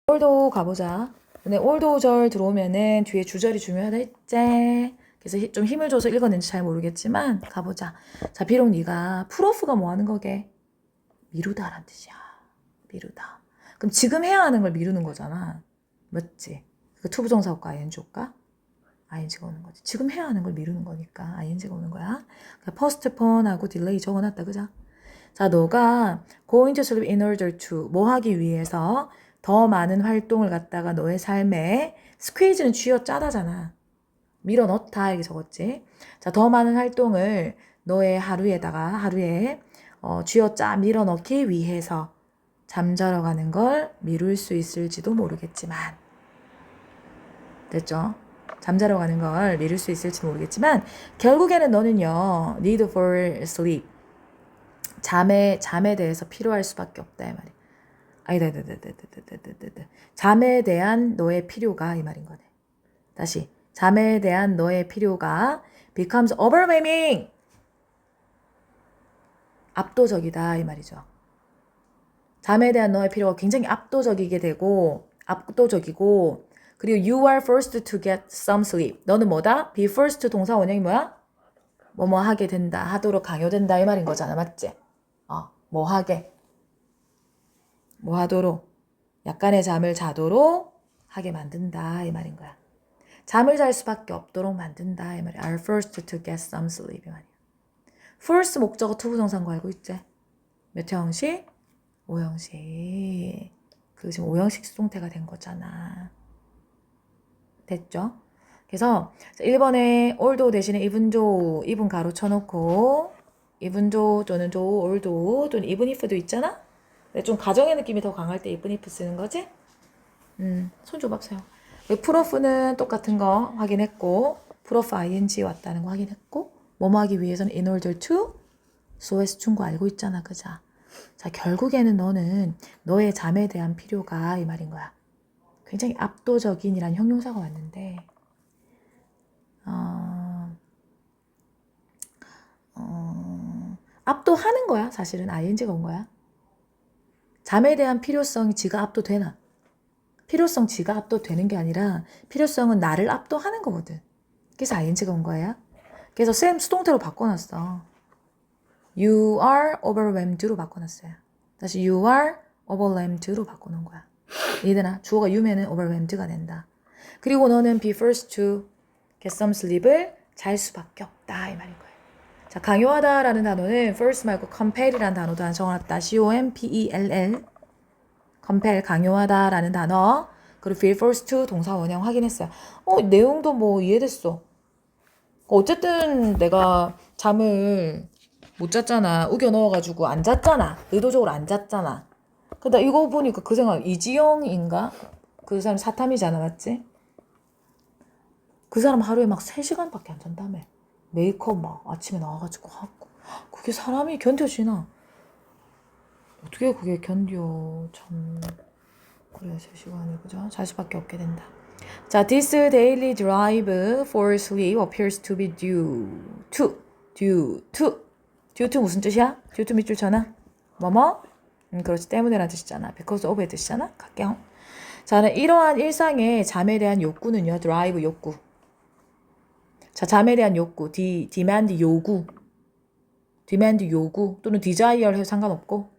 올도 가보자. 근데 올도 절 들어오면은 뒤에 주절이 중요하다 했지. 그래서 좀 힘을 줘서 읽었는지 잘 모르겠지만 가보자. 자, 비록 네가 풀오프가 뭐 하는 거게? 미루다란 뜻이야. 미루다. 그럼 지금 해야 하는 걸 미루는 거잖아. 맞지? 그 투부정사과 ing가 ing가 오는 거지. 지금 해야 하는 걸 미루는 거니까 ing가 오는 거야. 그러니까 postpone하고 delay 적어놨다, 그죠? 자, 너가 going to sleep in order to 뭐 하기 위해서 더 많은 활동을 갖다가 너의 삶에 squeeze는 쥐어 짜다잖아. 밀어 넣다 이렇게 적었지. 자, 더 많은 활동을 너의 하루에 쥐어 짜 밀어 넣기 위해서 잠자러 가는 걸 미룰 수 있을지도 모르겠지만 됐죠? 잠자러 가는 걸 미룰 수 있을지도 모르겠지만 결국에는 너는요 need for sleep 잠에 대해서 필요할 수밖에 없다 이 말이야. 잠에 대한 너의 필요가 이 말인 거네. 다시 잠에 대한 너의 필요가 becomes overwhelming 압도적이다 이 말이죠. 잠에 대한 너의 필요가 굉장히 압도적이고 그리고 you are forced to get some sleep. 너는 뭐다? be forced 동사 원형이 뭐야? 뭐뭐 하게 된다, 하도록 강요된다 이 말인 거잖아, 맞지? 뭐 하도록 약간의 잠을 자도록 하게 만든다 이 말인 거야. 잠을 잘 수밖에 없도록 만든다 이 말이야. are forced to get some sleep 이 말이야. force 목적어 투부정사인 거 알고 있지? 몇 형식? 5형식. 그 지금 5형식 수동태가 된 거잖아. 됐죠? 그래서 1번에 올도 대신에 이분조, 이분 가로 쳐놓고 이분조 또는 조, 올도 또는 even if도 있잖아? 근데 좀 가정의 느낌이 더 강할 때 even if 쓰는 거지? 손 줘봐세요. 풀오프는 똑같은 거 확인했고 풀오프 ing 왔다는 거 확인했고 뭐뭐 하기 위해서는 in order to SOS 충고 알고 있잖아, 그죠? 자, 결국에는 너는 너의 잠에 대한 필요가 이 말인 거야. 굉장히 압도적인이란 형용사가 왔는데 압도하는 거야. 사실은 ing가 온 거야. 잠에 대한 필요성이 지가 압도되나? 필요성 지가 압도되는 게 아니라 필요성은 나를 압도하는 거거든. 그래서 ing가 온 거야. 그래서 쌤 수동태로 바꿔놨어. You are overwhelmed로 바꿔놨어요. 다시 you are overwhelmed로 바꿔놓은 거야. 얘들아, 주어가 you면은 overwhelmed가 된다. 그리고 너는 be forced to get some sleep을 잘 수밖에 없다 이 말인 거예요. 자, 강요하다라는 단어는 force 말고 compel이라는 단어도 하나 적어놨다. compell compel 강요하다라는 단어. 그리고 feel forced to 동사 원형 확인했어요. 내용도 뭐 이해됐어. 어쨌든 내가 잠을 못 잤잖아. 우겨 넣어가지고 안 잤잖아. 의도적으로 안 잤잖아. 근데 이거 보니까 그 생각, 이지영인가? 그 사람 사탐이잖아, 맞지? 그 사람 하루에 막 3시간밖에 안 잔다며. 메이크업 막 아침에 나와가지고 하고. 그게 사람이 견뎌지나? 어떻게 그게 견뎌. 참. 그래, 3시간이, 그죠? 잘 수밖에 없게 된다. 자, this daily drive for sleep appears to be due to 무슨 뜻이야? due to 밑줄 쳐나? 뭐뭐? 그렇지, 때문에라는 뜻이잖아. because of의 뜻이잖아. 갈게요. 자, 이러한 일상의 잠에 대한 욕구는요, drive 욕구. 자, 잠에 대한 욕구, demand 요구 또는 desire 해도 상관없고.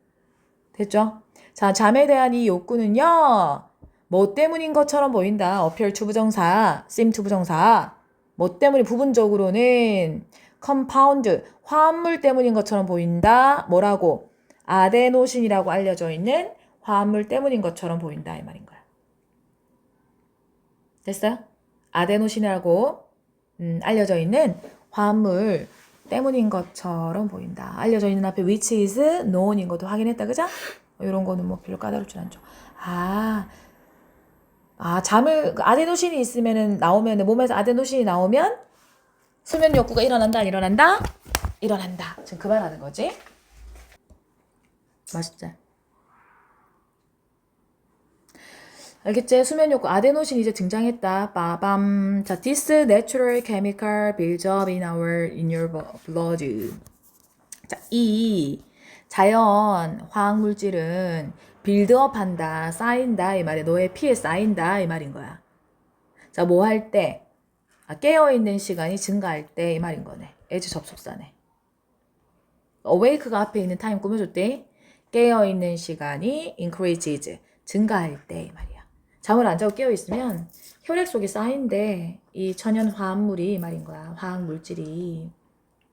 됐죠? 자, 잠에 대한 이 욕구는요, 뭐 때문인 것처럼 보인다. appear to 부정사, seem to 부정사. 뭐 때문에 부분적으로는 compound, 화합물 때문인 것처럼 보인다. 뭐라고? 아데노신이라고 알려져 있는 화합물 때문인 것처럼 보인다. 이 말인 거야. 됐어요? 아데노신이라고 알려져 있는 화합물 때문인 것처럼 보인다. 알려져 있는 앞에 which is known인 것도 확인했다. 그죠? 이런 거는 뭐 별로 까다롭진 않죠. 잠을 아데노신이 있으면은 나오면 몸에서 아데노신이 나오면 수면 욕구가 일어난다. 지금 그 말하는 거지. 맛있지? 알겠지? 수면 욕구 아데노신 이제 등장했다. 빠밤. 자, this natural chemical builds up in your blood. 자, 이 자연 화학 물질은 빌드업 한다, 쌓인다 이 말이야. 너의 피에 쌓인다 이 말인 거야. 자, 뭐 할 때? 깨어있는 시간이 증가할 때 이 말인 거네. as 접속사네. awake가 앞에 있는 타임 꾸며줬대. 깨어있는 시간이 increases, 증가할 때 이 말이야. 잠을 안 자고 깨어있으면 혈액 속에 쌓인데 이 천연 화합물이 이 말인 거야. 화학물질이.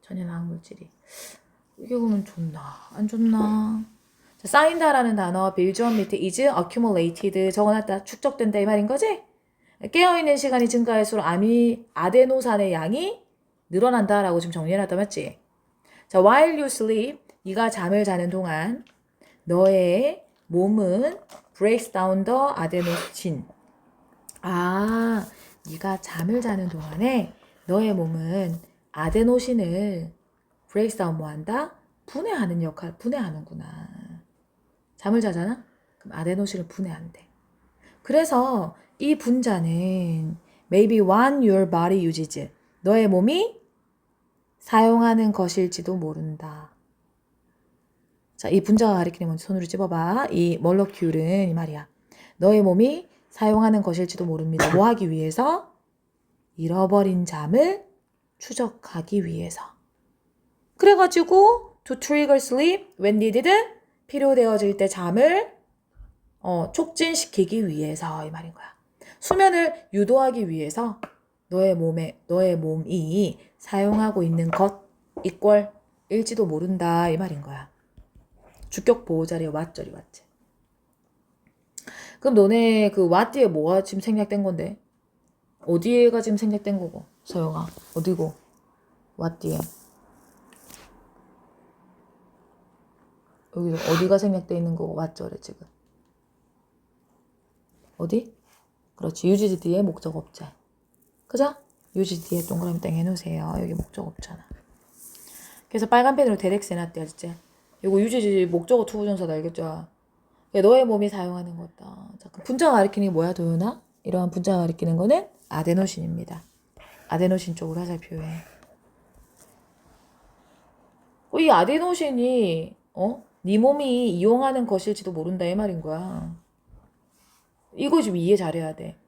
천연 화학물질이. 이게 그러면 좋나? 안 좋나? 자, 쌓인다라는 단어 빌전 밑에 is accumulated 적어놨다. 축적된다 이 말인 거지? 깨어있는 시간이 증가할수록 아데노산의 양이 늘어난다라고 지금 정리해놨다 맞지? 자, while you sleep, 네가 잠을 자는 동안 너의 몸은 breaks down the adenosine. 네가 잠을 자는 동안에 너의 몸은 아데노신을 breaks down 뭐 한다? 분해하는 역할, 분해하는구나. 잠을 자잖아? 그럼 아데노신을 분해한대. 그래서 이 분자는 maybe one your body uses. 너의 몸이 사용하는 것일지도 모른다. 자, 이 분자가 가리키는 뭔지 손으로 찝어봐. 이 몰러큘은 이 말이야. 너의 몸이 사용하는 것일지도 모릅니다. 뭐 하기 위해서? 잃어버린 잠을 추적하기 위해서. 그래가지고 to trigger sleep when needed 필요되어질 때 잠을 촉진시키기 위해서 이 말인 거야. 수면을 유도하기 위해서 너의 몸이 사용하고 있는 것 이꼴 일지도 모른다 이 말인 거야. 주격 보호자리에 왓절이 왔지. 그럼 너네 그 왓 뒤에 뭐가 지금 생략된 건데? 어디에가 지금 생략된 거고? 서영아 어디고? 왓 뒤에 여기 어디가 생략돼 있는 거고 왓절에 지금? 어디? 그렇지. 유지지 뒤에 목적 없지. 그죠? 유지지 뒤에 동그라미 땡 해놓으세요. 여기 목적 없잖아. 그래서 빨간 펜으로 대렉스 해놨대. 알지? 이거 유지지 목적어 투부정사다. 알겠죠? 너의 몸이 사용하는 거다. 자, 그럼 분자가 가리키는 게 뭐야 도연아? 이러한 분자가 가리키는 거는 아데노신입니다. 아데노신 쪽으로 화살표해. 이 아데노신이 네 몸이 이용하는 것일지도 모른다 이 말인 거야. 이거 지금 이해 잘해야 돼.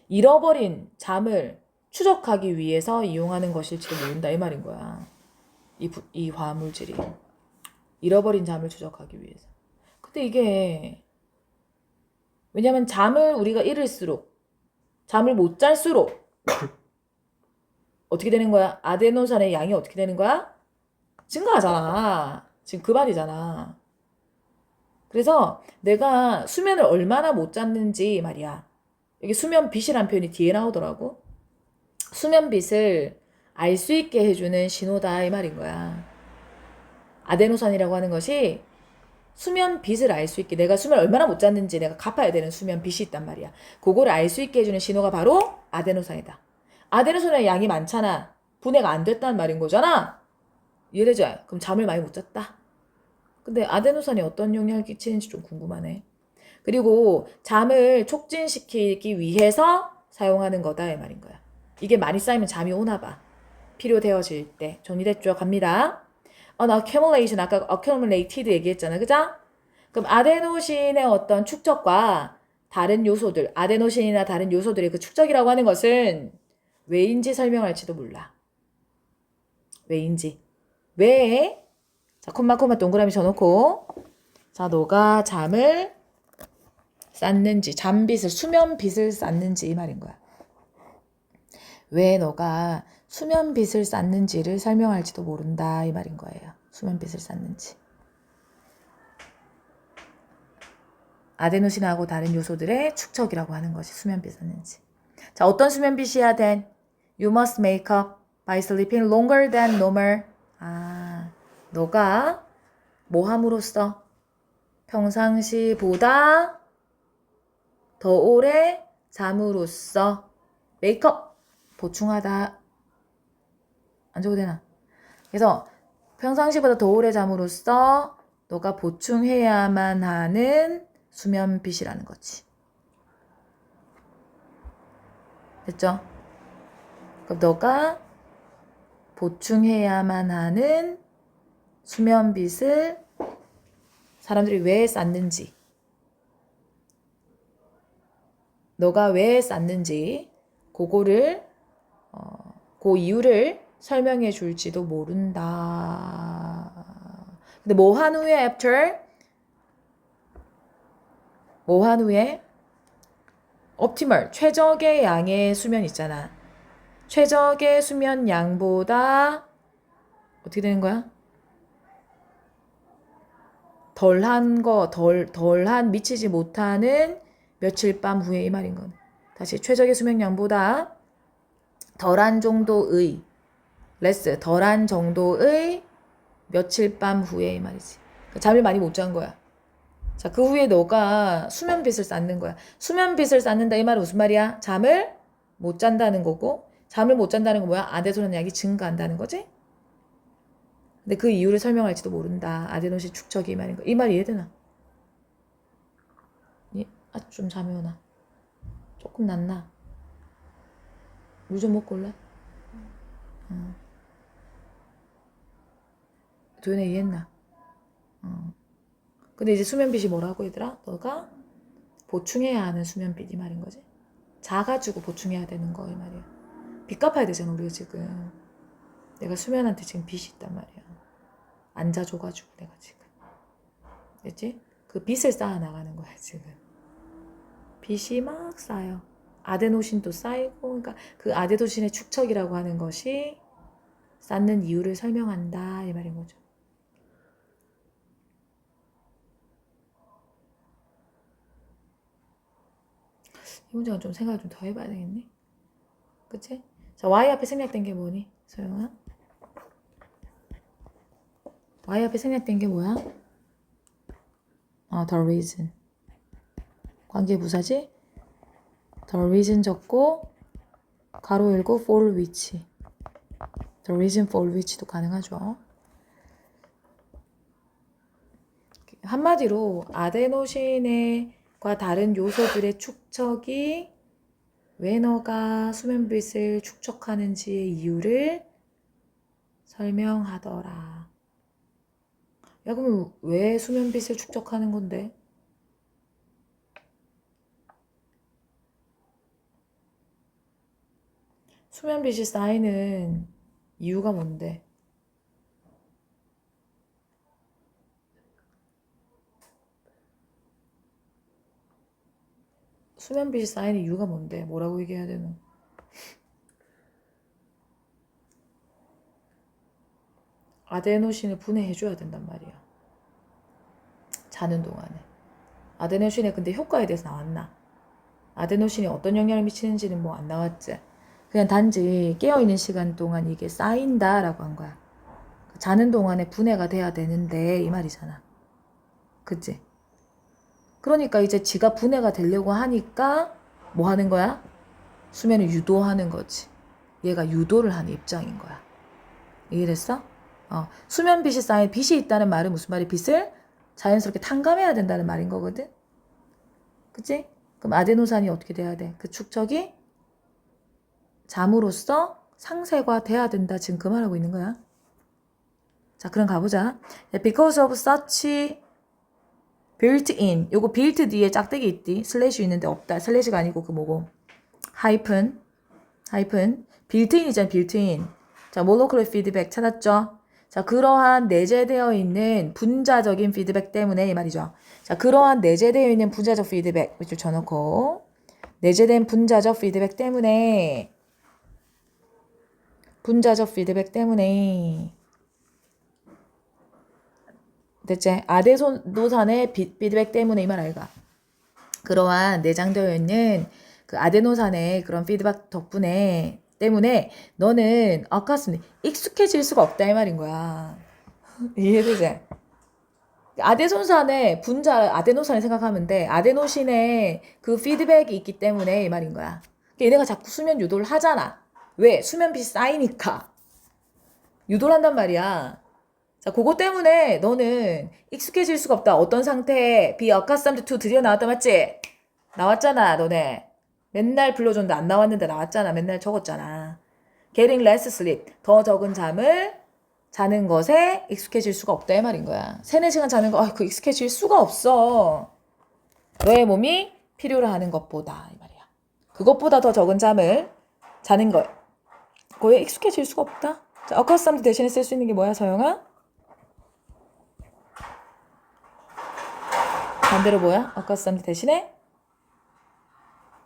잃어버린 잠을 추적하기 위해서 이용하는 것일지도 모른다 이 말인 거야. 이 화합물질이 잃어버린 잠을 추적하기 위해서. 근데 이게 왜냐면 잠을 우리가 잃을수록 잠을 못 잘수록 어떻게 되는 거야? 아데노산의 양이 어떻게 되는 거야? 증가하잖아. 지금 그 말이잖아. 그래서 내가 수면을 얼마나 못 잤는지 말이야. 여기 수면빛이란 표현이 뒤에 나오더라고. 수면빛을 알 수 있게 해주는 신호다 이 말인 거야. 아데노산이라고 하는 것이 수면빛을 알 수 있게 내가 수면을 얼마나 못 잤는지 내가 갚아야 되는 수면빛이 있단 말이야. 그거를 알 수 있게 해주는 신호가 바로 아데노산이다. 아데노산의 양이 많잖아. 분해가 안 됐다는 말인 거잖아. 이해되죠? 그럼 잠을 많이 못 잤다. 근데 아데노산이 어떤 영향을 끼치는지 좀 궁금하네. 그리고 잠을 촉진시키기 위해서 사용하는 거다 이 말인 거야. 이게 많이 쌓이면 잠이 오나 봐. 필요되어질 때. 정리됐죠? 갑니다. 나 accumulation 아까 accumulated 얘기했잖아. 그죠? 그럼 아데노신의 어떤 축적과 다른 요소들, 아데노신이나 다른 요소들의 그 축적이라고 하는 것은 왜인지 설명할지도 몰라. 왜인지. 왜? 자, 콤마 동그라미 쳐놓고 자, 너가 잠을 쌌는지, 잠빛을, 수면빛을 쌌는지 이 말인 거야. 왜 너가 수면빛을 쌌는지를 설명할지도 모른다 이 말인 거예요. 수면빛을 쌌는지. 아데노신하고 다른 요소들의 축적이라고 하는 것이 수면빛 쌌는지. 자, 어떤 수면빛이야 된? You must make up by sleeping longer than normal. 너가 뭐 함으로써 평상시보다 더 오래 잠으로써 메이크업 보충하다. 안 적어도 되나? 그래서 평상시보다 더 오래 잠으로써 너가 보충해야만 하는 수면빛이라는 거지. 됐죠? 그럼 너가 보충해야만 하는 수면빛을 사람들이 왜 쌌는지 너가 왜 쌌는지 그거를 그 이유를 설명해 줄지도 모른다. 근데 뭐 한 후에 after 뭐 한 후에 optimal 최적의 양의 수면 있잖아. 최적의 수면 양보다 어떻게 되는 거야? 덜한 미치지 못하는 며칠 밤 후에 이 말인 거네. 다시 최적의 수면 양보다 덜한 정도의 less 덜한 정도의 며칠 밤 후에 이 말이지. 그러니까 잠을 많이 못 잔 거야. 자, 그 후에 너가 수면빗을 쌓는 거야. 수면빗을 쌓는다 이 말은 무슨 말이야? 잠을 못 잔다는 거고 잠을 못 잔다는 건 뭐야? 아데노신 약이 증가한다는 거지? 근데 그 이유를 설명할지도 모른다. 아데노신 축적이 이 말인 거. 이 말 이해되나? 좀 잠이 오나? 조금 낫나? 물 좀 먹고 올래? 도현아 이해했나? 근데 이제 수면빗이 뭐라고 얘들아? 너가 보충해야 하는 수면빗 이 말인 거지. 자가지고 보충해야 되는 거 이 말이야. 빚 갚아야 되잖아 우리가 지금. 내가 수면한테 지금 빚이 있단 말이야. 안 자줘가지고 내가 지금. 됐지? 그 빚을 쌓아 나가는 거야 지금. 빚이 막 쌓여. 아데노신도 쌓이고 그러니까 그 아데노신의 축적이라고 하는 것이 쌓는 이유를 설명한다 이 말인 거죠. 이 문제는 좀 생각을 좀 더 해봐야 되겠네. 그치? 자, Y 앞에 생략된 게 뭐니? 소영아? Y 앞에 생략된 게 뭐야? the reason. 관계 부사지? the reason 적고 가로 열고 for which. the reason for which도 가능하죠. 한마디로 아데노신과 다른 요소들의 축적이 왜 너가 수면빛을 축적하는지의 이유를 설명하더라. 야, 그럼 왜 수면빛을 축적하는 건데? 수면빛이 쌓이는 이유가 뭔데? 수면빛이 쌓이는 이유가 뭔데? 뭐라고 얘기해야 되노? 아데노신을 분해해줘야 된단 말이야. 자는 동안에. 아데노신의 근데 효과에 대해서 나왔나? 아데노신이 어떤 영향을 미치는지는 뭐 안 나왔지. 그냥 단지 깨어있는 시간 동안 이게 쌓인다라고 한 거야. 자는 동안에 분해가 돼야 되는데 이 말이잖아. 그치? 그러니까 이제 지가 분해가 되려고 하니까 뭐 하는 거야? 수면을 유도하는 거지. 얘가 유도를 하는 입장인 거야. 이해됐어? 수면 빚이 쌓인 빚이 있다는 말은 무슨 말이 빚을 자연스럽게 탕감해야 된다는 말인 거거든. 그치? 그럼 아데노산이 어떻게 돼야 돼? 그 축적이 잠으로써 상세화돼야 된다. 지금 그 말하고 있는 거야. 자, 그럼 가보자. Because of such built-in. 요거 built 뒤에 짝대기 있디. 슬래시 있는데 없다. 슬래시가 아니고 그 뭐고. 하이픈. built-in이잖아. built-in. 자, 모노클로 피드백 찾았죠? 자, 그러한 내재되어 있는 분자적인 피드백 때문에 이 말이죠. 자, 그러한 내재되어 있는 분자적 피드백 밑줄 쳐놓고 내재된 분자적 피드백 때문에 됐지? 아데노산의 피드백 때문에 이 말 알가? 그러한 내장되어 있는 그 아데노산의 그런 피드백 때문에 너는 아까웠습니다. 익숙해질 수가 없다 이 말인 거야. 이해되지? 아데노산의 아데노산을 생각하면 돼. 아데노신의 그 피드백이 있기 때문에 이 말인 거야. 얘네가 자꾸 수면 유도를 하잖아. 왜? 수면빛이 쌓이니까. 유도를 한단 말이야. 자, 그거 때문에 너는 익숙해질 수가 없다. 어떤 상태에 be accustomed to 드디어 나왔다 맞지? 나왔잖아 너네. 맨날 불러줬는데 안 나왔는데 나왔잖아. 맨날 적었잖아. getting less sleep. 더 적은 잠을 자는 것에 익숙해질 수가 없다 이 말인 거야. 3-4시간 자는 거 그 익숙해질 수가 없어. 너의 몸이 필요로 하는 것보다 이 말이야. 그것보다 더 적은 잠을 자는 거예요. 거의 익숙해질 수가 없다. 자, accustomed 대신에 쓸 수 있는 게 뭐야, 서영아? 반대로 뭐야? accustomed 대신에?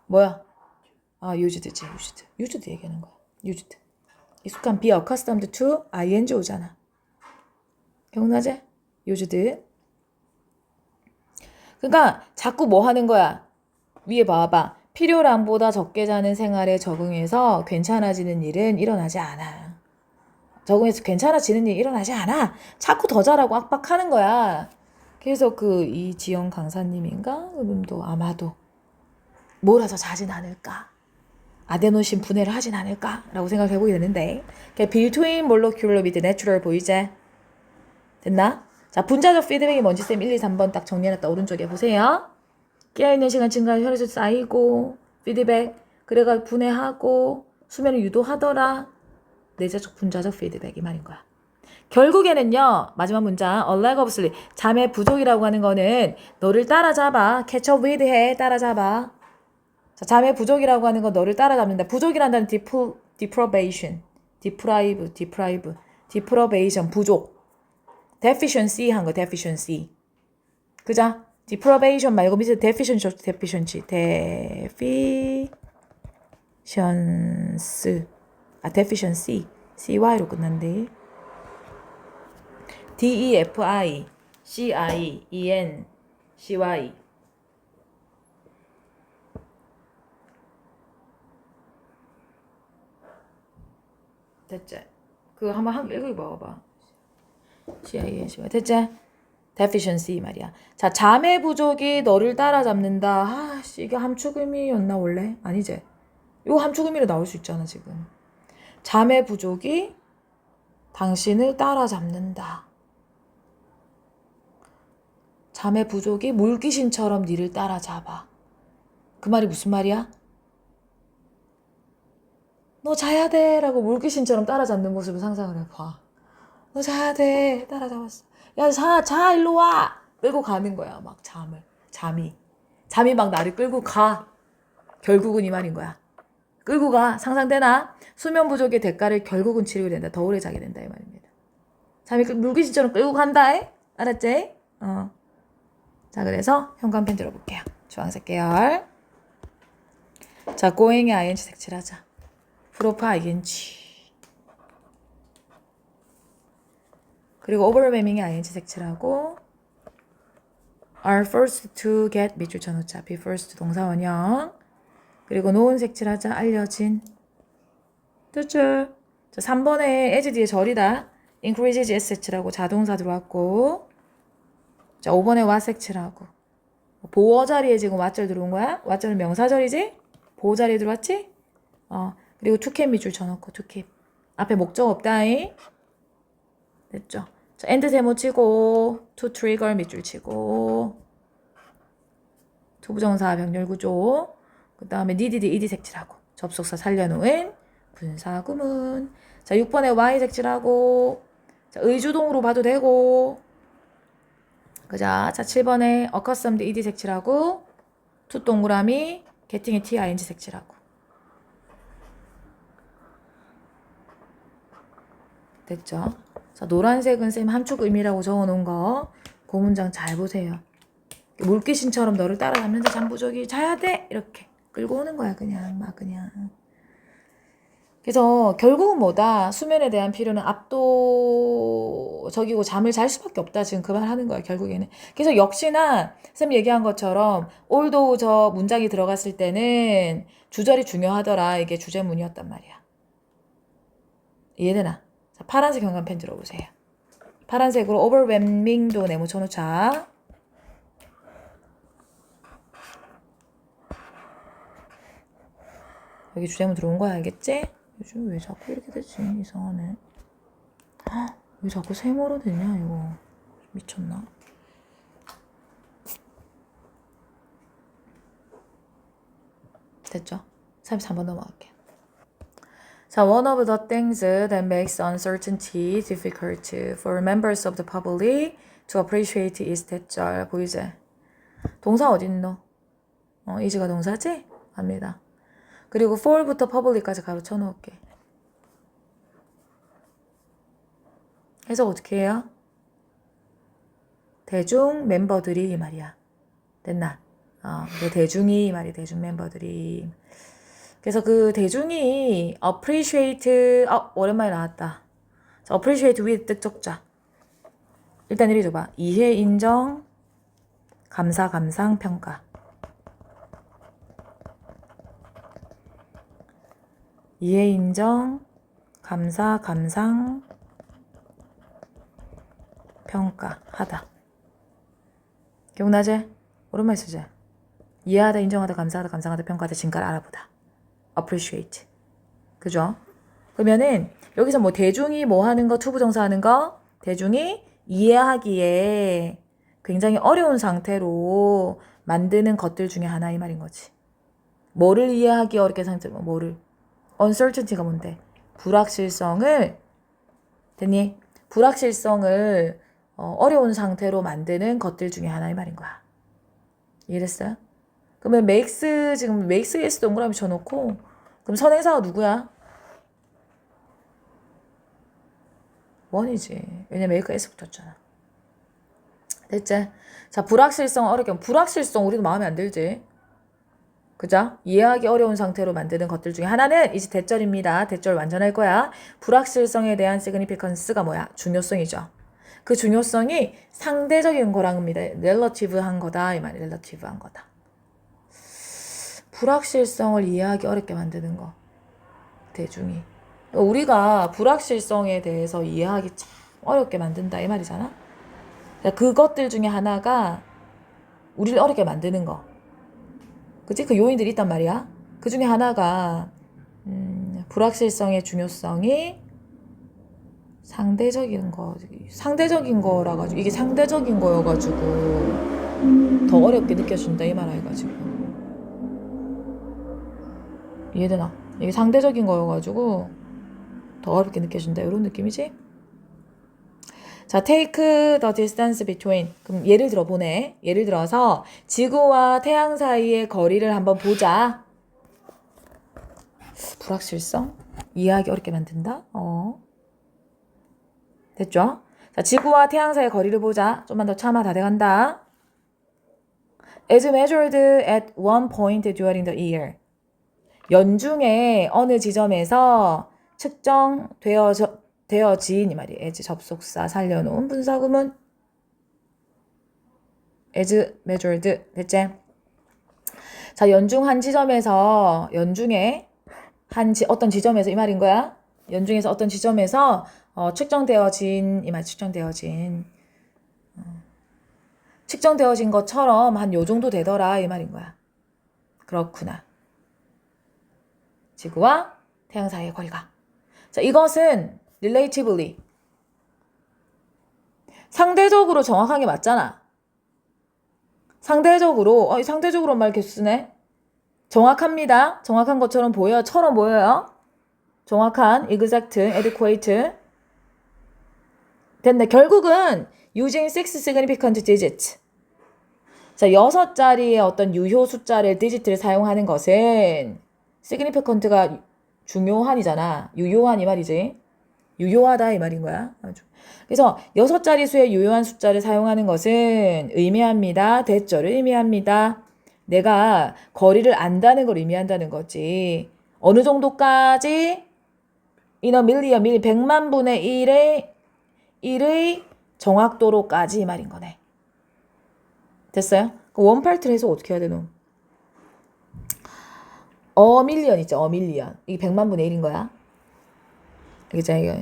뭐야? 아, used지, used. used 얘기하는 거야. used. 익숙한 be accustomed to ing 오잖아. 기억나지? used. 그러니까 자꾸 뭐 하는 거야? 위에 봐봐. 필요량보다 적게 자는 생활에 적응해서 괜찮아지는 일은 일어나지 않아. 적응해서 괜찮아지는 일이 일어나지 않아. 자꾸 더 자라고 압박하는 거야. 그래서 그 이지영 강사님인가? 그분도 아마도 몰아서 자진 않을까? 아데노신 분해를 하진 않을까? 라고 생각을 해보게 되는데 between molecular with natural 보이지? 됐나? 자, 분자적 피드백이 뭔지 쌤 1, 2, 3번 딱 정리해놨다. 오른쪽에 보세요. 깨어있는 시간 증가해 혈액순 쌓이고 피드백 그래가 분해하고 수면을 유도하더라. 내재적 분자적 피드백 이 말인 거야. 결국에는요. 마지막 문장 a lack of sleep 잠의 부족이라고 하는 거는 너를 따라잡아 catch up with 해 따라잡아. 자, 잠의 부족이라고 하는 건 너를 따라잡는다. 부족이란 단어는 deprivation deprivation 부족 deficiency 한 거 deficiency 그자? deprivation 말고 밑에 deficiency deficiency cy로 끝난대. deficiency 됐지? 그거 한번 한글 읽어봐봐. 됐지? deficiency 말이야. 자, 잠의 부족이 너를 따라잡는다. 아, 이게 함축의미였나 원래? 아니지? 이거 함축의미로 나올 수 있잖아 지금. 잠의 부족이 당신을 따라잡는다. 잠의 부족이 물귀신처럼 니를 따라잡아. 그 말이 무슨 말이야? 너 자야 돼 라고 물귀신처럼 따라잡는 모습을 상상을 해봐. 너 자야 돼 따라잡았어. 야, 자 일로 와 끌고 가는 거야. 막 잠이 막 나를 끌고 가. 결국은 이 말인 거야. 끌고 가. 상상되나? 수면 부족의 대가를 결국은 치르게 된다. 더 오래 자게 된다 이 말입니다. 잠이 물귀신처럼 끌고 간다. 알았지? 자, 그래서 현관펜 들어볼게요. 주황색 계열. 자, going의 ing 색칠하자. 프로프 ing. 그리고 overwhelming의 ing 색칠하고 are first to get 밑줄 쳐놓자. be first 동사 원형. 그리고 known 색칠하자. 알려진. 됐죠? 자, 3번에 as 뒤에 절이다. increases s 색칠하고 자동사 들어왔고. 자, 5번에 what 색칠하고. 보호 자리에 지금 what절 들어온 거야? what절은 명사절이지? 보호 자리에 들어왔지? 그리고 to keep 밑줄 쳐놓고 to keep. 앞에 목적 없다잉. 됐죠? 자, and 세모 치고 to trigger 밑줄 치고 to 부정사 병렬 구조. 그 다음에 needed ed 색칠하고 접속사 살려놓은 분사 구문. 자, 6번에 y 색칠하고 자, 의주동으로 봐도 되고 그자. 자, 7번에 accustomed ed 색칠하고 to 동그라미 getting의 ting 색칠하고 됐죠? 자, 노란색은 쌤 함축 의미라고 적어놓은 거 그 문장 잘 보세요. 물귀신처럼 너를 따라잡는데 잠부족이 자야 돼 이렇게 끌고 오는 거야. 그냥 막 그냥. 그래서 결국은 뭐다? 수면에 대한 필요는 압도적이고 잠을 잘 수밖에 없다. 지금 그 말 하는 거야 결국에는. 그래서 역시나 쌤 얘기한 것처럼 올도 저 문장이 들어갔을 때는 주절이 중요하더라. 이게 주제문이었단 말이야. 이해되나? 자, 파란색 현관펜 들어보세요. 파란색으로 overwhelming도 네모 쳐놓자. 여기 주제문 들어온 거야. 알겠지? 요즘 왜 자꾸 이렇게 되지? 이상하네. 왜 자꾸 세모로 되냐 이거. 미쳤나? 됐죠? 33번 넘어갈게. 자, one of the things that makes uncertainty difficult for members of the public to appreciate is 됐죠? 보이지? 동사 어딨노? is가 동사지? 갑니다. 그리고 for부터 public까지 가로쳐 놓을게. 해석 어떻게 해요? 대중 멤버들이 이 말이야. 됐나? 대중이 이 말이 대중 멤버들이. 그래서 그 대중이 appreciate 오랜만에 나왔다. 자, appreciate with 뜻적자. 일단 이리 줘봐. 이해, 인정, 감사, 감상, 평가. 이해, 인정, 감사, 감상, 평가, 하다. 기억나지? 오랜만에 쓰지? 이해하다, 인정하다, 감사하다, 감상하다, 평가하다, 진가를 알아보다. appreciate. 그죠? 그러면은 여기서 뭐 대중이 뭐 하는 거, 투부정사 하는 거, 대중이 이해하기에 굉장히 어려운 상태로 만드는 것들 중에 하나 이 말인 거지. 뭐를 이해하기 어렵게 상태, 뭐를? uncertainty가 뭔데? 불확실성을, 됐니? 불확실성을 어려운 상태로 만드는 것들 중에 하나 이 말인 거야. 이해됐어요? 그러면 makes, 지금 makes yes 동그라미 쳐놓고, 그럼 선행사가 누구야? 원이지. 왜냐면 make s 붙었잖아. 됐지? 자, 불확실성 어렵게 하면 불확실성 우리도 마음에 안 들지? 그죠? 이해하기 어려운 상태로 만드는 것들 중에 하나는 이제 대절입니다. 대절 완전할 거야. 불확실성에 대한 significance가 뭐야? 중요성이죠. 그 중요성이 상대적인 거랍니다. relative한 거다. 이 말이 relative한 거다. 불확실성을 이해하기 어렵게 만드는 거. 대중이. 우리가 불확실성에 대해서 이해하기 참 어렵게 만든다. 이 말이잖아. 그것들 중에 하나가 우리를 어렵게 만드는 거. 그치? 그 요인들이 있단 말이야. 그 중에 하나가 불확실성의 중요성이 상대적인 거라 가지고 이게 상대적인 거여가지고 더 어렵게 느껴진다 이 말 해가지고. 이해되나? 이게 상대적인 거여가지고 더 어렵게 느껴진다 이런 느낌이지? 자, take the distance between. 그럼 예를 들어 보네. 예를 들어서 지구와 태양 사이의 거리를 한번 보자. 불확실성? 이해하기 어렵게 만든다? 됐죠? 자, 지구와 태양 사이의 거리를 보자. 좀만 더 참아, 다 돼간다. As measured at one point during the year. 연중에 어느 지점에서 측정되어진 이 말이에요. as 접속사 살려놓은 분사구문. as measured. 됐지? 자, 연중에 어떤 지점에서 이 말인 거야? 연중에서 어떤 지점에서 측정되어진 이 말 측정되어진 것처럼 한 요 정도 되더라 이 말인 거야. 그렇구나. 지구와 태양 사이의 거리가. 자, 이것은 relatively 상대적으로 정확한 게 맞잖아. 상대적으로 말 계속 쓰네. 정확합니다. 정확한 것처럼 보여요. 정확한, exact, adequate. 됐네. 결국은 using six significant digits. 자, 6자리의 어떤 유효 숫자를 디지트를 사용하는 것은 significant가 중요한이잖아. 유효한 이 말이지. 유효하다 이 말인 거야. 그래서 6자리 수의 유효한 숫자를 사용하는 것은 의미합니다. 대절을 의미합니다. 내가 거리를 안다는 걸 의미한다는 거지. 어느 정도까지 in a million, 100만 분의 1의 정확도로까지 이 말인 거네. 됐어요? 그 원파트를 해서 어떻게 해야 되노? 밀리언 있죠? 밀리언. 이게 100만 분의 1인 거야. 알겠죠? 이거.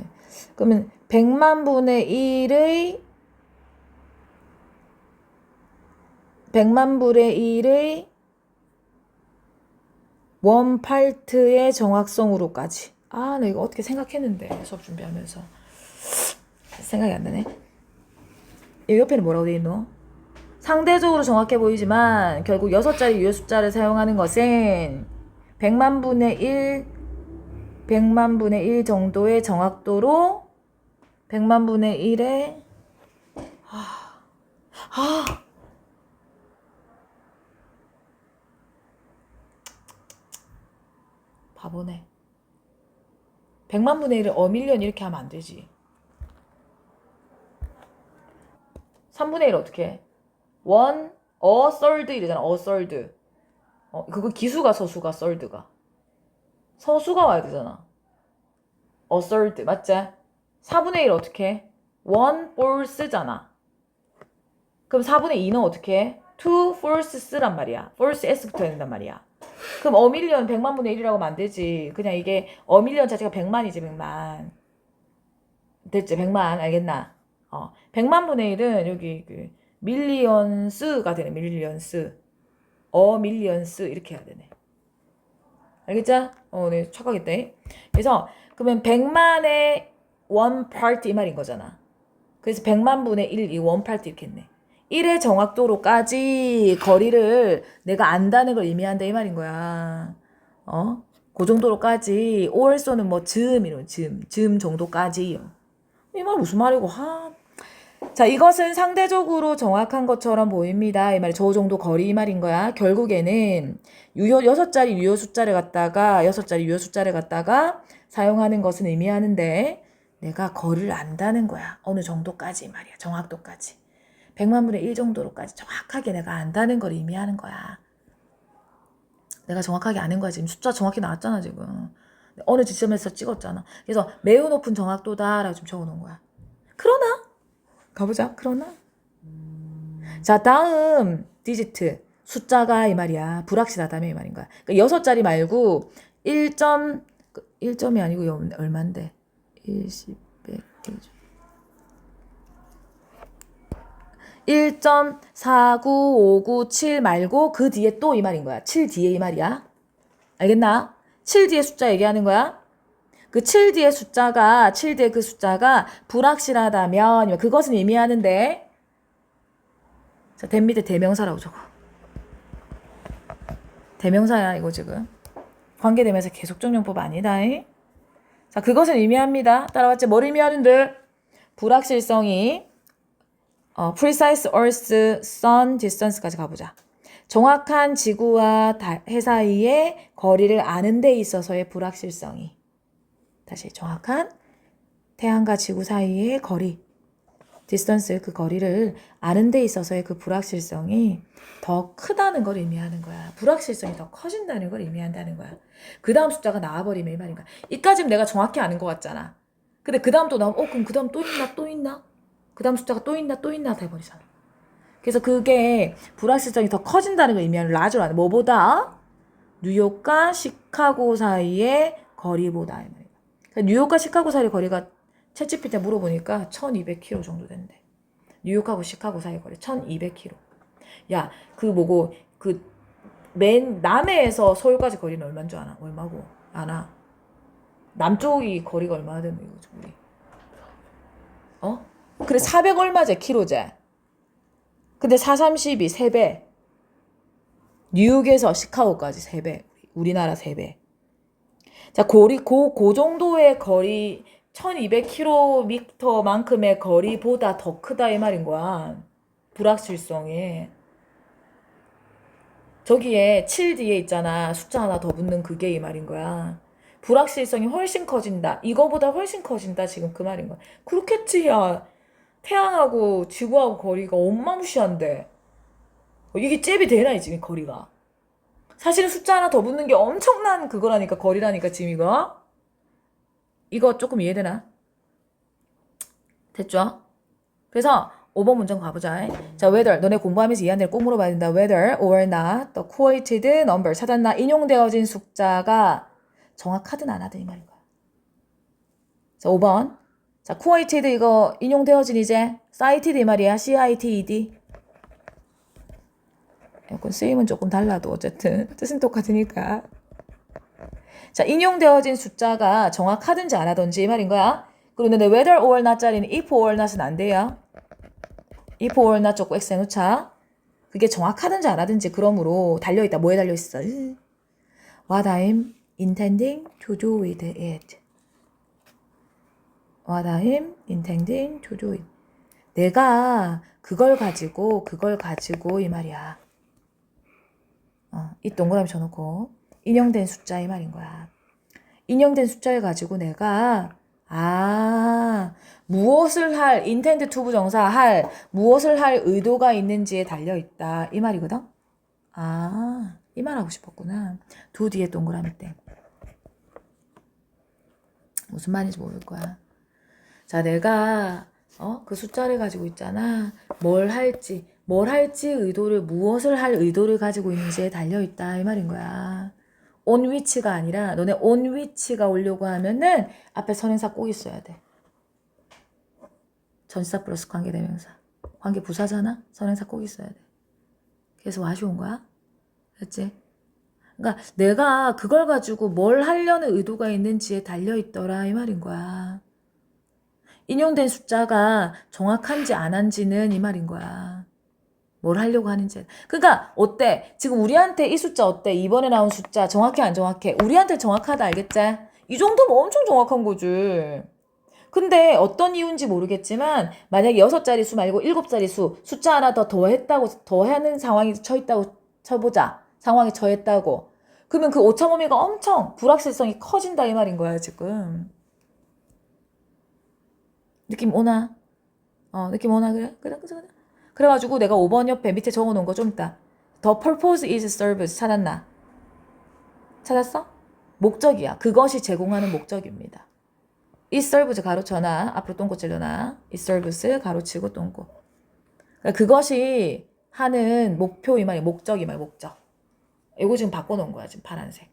그러면 100만 분의 1의 원파트의 정확성으로까지. 나 이거 어떻게 생각했는데 수업 준비하면서 생각이 안 나네. 이 옆에는 뭐라고 돼 있노? 상대적으로 정확해 보이지만 결국 6자리 유효 숫자를 사용하는 것은 100만 분의 1 정도의 정확도로 100만 분의 1의 바보네. 100만 분의 1을 어밀리언 이렇게 하면 안 되지. 3분의 1 어떻게 해? 1, third 이러잖아. third. 그거 기수가 서수가 third가. 서수가 와야 되잖아. third 맞지? 4분의 1 어떻게 해? 1 fourth잖아. 그럼 4분의 2는 어떻게 해? 2 fourths란 말이야. fourth s 붙어야 된단 말이야. 그럼 어밀리언 100만 분의 1이라고 하면 안 되지. 그냥 이게 어밀리언 자체가 100만이지 100만. 됐지? 100만 알겠나? 100만 분의 1은 여기 그 밀리언스가 되네. 밀리언스. 밀리언스 이렇게 해야 되네. 알겠죠? 네, 착각했대. 그래서 그러면 100만의 1 part 이 말인 거잖아. 그래서 100만 분의 1 이 1 part 이렇게 했네. 1의 정확도로까지 거리를 내가 안다는 걸 의미한다 이 말인 거야. 그 정도로까지 also는 뭐 즈음 정도까지. 이 말 무슨 말이고 자, 이것은 상대적으로 정확한 것처럼 보입니다. 이 말이 저 정도 거리 이 말인 거야. 결국에는 6자리 유효 숫자를 갖다가 사용하는 것은 의미하는데 내가 거리를 안다는 거야. 어느 정도까지 이 말이야. 정확도까지. 100만 분의 1 정도로까지 정확하게 내가 안다는 걸 의미하는 거야. 내가 정확하게 아는 거야. 지금 숫자 정확히 나왔잖아 지금. 어느 지점에서 찍었잖아. 그래서 매우 높은 정확도다라고 좀 적어놓은 거야. 그러나 가보자. 그러나 자 다음 디지트 숫자가 이 말이야. 불확실하다며 이 말인 거야. 그러니까 6자리 말고 1점이 아니고 얼만데 1, 10, 100, 1.49597 말고 그 뒤에 또 이 말인 거야. 7 뒤에 이 말이야. 알겠나? 7 뒤에 숫자 얘기하는 거야. 그 7 뒤에 그 숫자가 불확실하다면 그것은 의미하는데 자, 대 밑에 대명사라고 적어. 대명사야 이거 지금. 관계대명사 계속적용법 아니다. 자, 그것은 의미합니다. 따라왔지? 뭘 의미하는데? 불확실성이 precise earth sun distance까지 가보자. 정확한 지구와 해 사이의 거리를 아는 데 있어서의 불확실성이. 다시 정확한 태양과 지구 사이의 거리, distance 그 거리를 아는 데 있어서의 그 불확실성이 더 크다는 걸 의미하는 거야. 불확실성이 더 커진다는 걸 의미한다는 거야. 그 다음 숫자가 나와버리면 이 말인 거야. 이까지는 내가 정확히 아는 것 같잖아. 근데 그 다음 또 나오면 그럼 그 다음 또 있나? 그 다음 숫자가 또 있나 돼버리잖아. 그래서 그게 불확실성이 더 커진다는 걸 의미하는 라주라는 뭐보다? 뉴욕과 시카고 사이의 거리보다. 그러니까 뉴욕과 시카고 사이의 거리가 챗GPT한테 물어보니까 1200km 정도 된대. 뉴욕하고 시카고 사이의 거리 1200km. 야, 맨 남해에서 서울까지 거리는 얼마인 줄 아나? 얼마고? 아나? 남쪽이 거리가 얼마나 되는 거지, 우리? 그래, 400 얼마제, 키로제. 근데 432, 3배. 뉴욕에서 시카고까지 3배. 우리나라 3배. 자, 그 정도의 거리, 1200km만큼의 거리보다 더 크다, 이 말인 거야. 불확실성이. 저기에 7 뒤에 있잖아. 숫자 하나 더 붙는 그게 이 말인 거야. 불확실성이 훨씬 커진다. 이거보다 훨씬 커진다. 지금 그 말인 거야. 그렇겠지, 야. 태양하고 지구하고 거리가 엄마무시한데. 이게 잽이 되나, 이 지금 거리가. 사실은 숫자 하나 더 붙는 게 엄청난 그거라니까, 거리라니까, 지금 이거. 이거 조금 이해되나? 됐죠? 그래서 5번 문장 가보자. 자, whether. 너네 공부하면서 이 안을 꼭 물어봐야 된다. whether or not the quoted number. 찾았나? 인용되어진 숫자가 정확하든 안 하든 이 말인 거야. 자, 5번. 자, quoted 이거 인용되어진 이제 cited 이 말이야. cited. 약간 쓰임은 조금 달라도 어쨌든 뜻은 똑같으니까. 자, 인용되어진 숫자가 정확하든지 안 하든지 이 말인 거야. 그런데 whether or not 자리는 if or not은 안 돼요. if or not 적고 x 해놓자. 그게 정확하든지 안 하든지 그러므로 달려있다. 뭐에 달려있어? What I'm intending to do with it. What I'm intending to do it. 내가 그걸 가지고 이 말이야. 이 동그라미 쳐놓고 인용된 숫자 이 말인 거야. 인용된 숫자를 가지고 내가 무엇을 할 intend to 부정사 할 무엇을 할 의도가 있는지에 달려 있다 이 말이거든. 이 말하고 싶었구나. do 뒤에 동그라미 땡. 무슨 말인지 모를 거야. 자, 내가 그 숫자를 가지고 있잖아. 뭘 할지 의도를 무엇을 할 의도를 가지고 있는지에 달려 있다 이 말인 거야. on which가 아니라 너네 on which가 오려고 하면은 앞에 선행사 꼭 있어야 돼. 전치사 플러스 관계대명사. 관계 부사잖아. 선행사 꼭 있어야 돼. 그래서 아쉬운 거야. 그렇지? 그러니까 내가 그걸 가지고 뭘 하려는 의도가 있는지에 달려 있더라 이 말인 거야. 인용된 숫자가 정확한지 안 한지는 이 말인 거야. 뭘 하려고 하는지. 그러니까 어때? 지금 우리한테 이 숫자 어때? 이번에 나온 숫자 정확해 안 정확해? 우리한테 정확하다 알겠지? 이 정도면 엄청 정확한 거지. 근데 어떤 이유인지 모르겠지만 만약에 6자리 수 말고 7자리 숫자 하나 더 더하는 상황이 처했다고 쳐보자. 상황에 처했다고. 그러면 그 오차 범위가 엄청 불확실성이 커진다 이 말인 거야 지금. 느낌 오나? 느낌 오나? 그래? 그래. 그래가지고 내가 5번 옆에 밑에 적어놓은 거 좀 있다. The purpose is service. 찾았나? 찾았어? 목적이야. 그것이 제공하는 목적입니다. 이 serves 가로쳐놔. 앞으로 똥꼬 찔러놔. 이 serves 가로치고 똥꼬. 그러니까 그것이 하는 목표 이 말이야. 목적 이 말이야. 목적. 이거 지금 바꿔놓은 거야. 지금 파란색.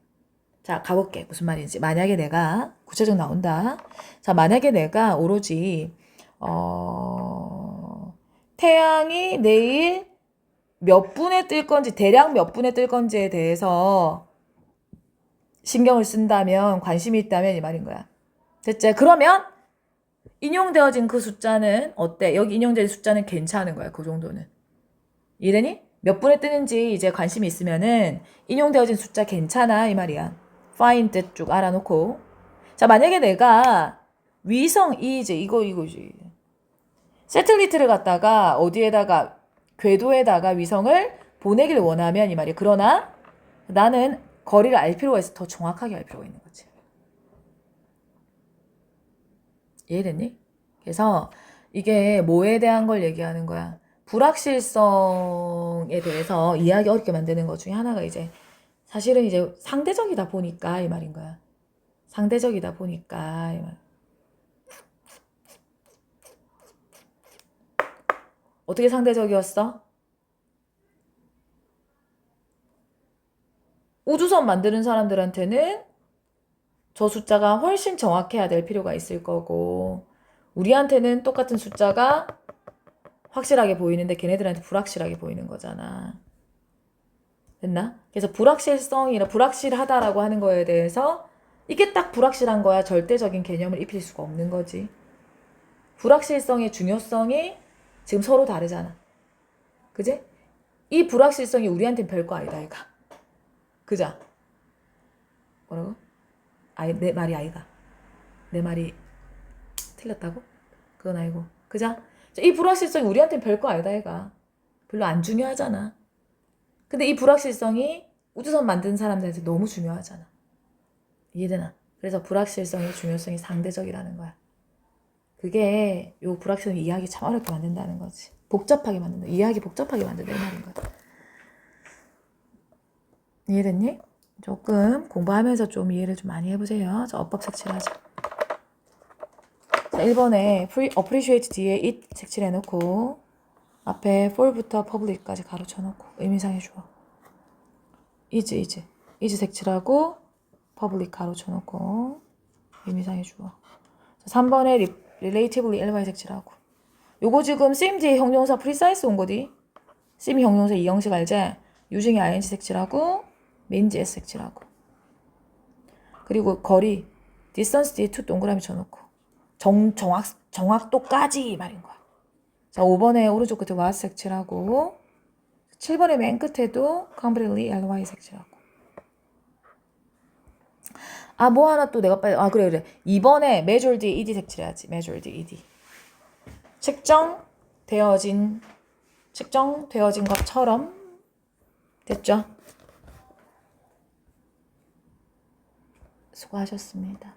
자, 가볼게. 무슨 말인지. 만약에 내가 구체적 나온다. 자, 만약에 내가 오로지 태양이 내일 몇 분에 뜰 건지 대략 몇 분에 뜰 건지에 대해서 신경을 쓴다면 관심이 있다면 이 말인 거야. 됐지? 그러면 인용되어진 그 숫자는 어때? 여기 인용된 숫자는 괜찮은 거야. 그 정도는. 이해되니? 몇 분에 뜨는지 이제 관심이 있으면은 인용되어진 숫자 괜찮아 이 말이야. find 쭉 알아놓고. 자, 만약에 내가 위성 이거지. 새틀리트를 갖다가 어디에다가 궤도에다가 위성을 보내기를 원하면 이 말이야. 그러나 나는 거리를 알 필요가 있어. 더 정확하게 알 필요가 있는 거지. 이해됐니? 그래서 이게 뭐에 대한 걸 얘기하는 거야? 불확실성에 대해서 이해하기 어렵게 만드는 것 중에 하나가 이제 사실은 이제 상대적이다 보니까 이 말인 거야. 상대적이다 보니까 이 말. 어떻게 상대적이었어? 우주선 만드는 사람들한테는 저 숫자가 훨씬 정확해야 될 필요가 있을 거고 우리한테는 똑같은 숫자가 확실하게 보이는데 걔네들한테 불확실하게 보이는 거잖아. 됐나? 그래서 불확실성이나 불확실하다라고 하는 거에 대해서 이게 딱 불확실한 거야. 절대적인 개념을 입힐 수가 없는 거지. 불확실성의 중요성이 지금 서로 다르잖아. 그지? 이 불확실성이 우리한테는 별거 아니다, 이가. 그자? 뭐라고? 내 말이 아이가. 내 말이 틀렸다고? 그건 아니고. 그자? 이 불확실성이 우리한테는 별거 아니다, 이가. 별로 안 중요하잖아. 근데 이 불확실성이 우주선 만든 사람들한테 너무 중요하잖아. 이해되나? 그래서 불확실성의 중요성이 상대적이라는 거야. 그게 요 불확실성 이해하기 참 어렵게 만든다는 거지. 복잡하게 만든다. 이해하기 복잡하게 만든다 이 말인 거야. 이해됐니? 조금 공부하면서 좀 이해를 좀 많이 해보세요. 자, 어법 색칠하자. 자, 1번에 appreciate 뒤에 it 색칠해놓고 앞에 for부터 public까지 가로쳐놓고 의미상의 주어. is 색칠하고 public 가로쳐놓고 의미상의 주어. 자, 3번에 relatively ly 색칠하고. 요거 지금 sim 뒤에 형용사 precise 온 거디. sim 형용사 이 형식 알지? using의 ing 색칠하고 means s 색칠하고. 그리고 거리 distance 뒤에 to 동그라미 쳐놓고 정확도까지 말인 거야. 자, 5번에 오른쪽 끝에 was 색칠하고 7번에 맨 끝에도 completely ly 색칠하고. 뭐 하나 또 내가 빨리 그래 2번에 measure 뒤에 ed 색칠해야지. measure 뒤에 ed 측정되어진 것처럼 됐죠? 수고하셨습니다.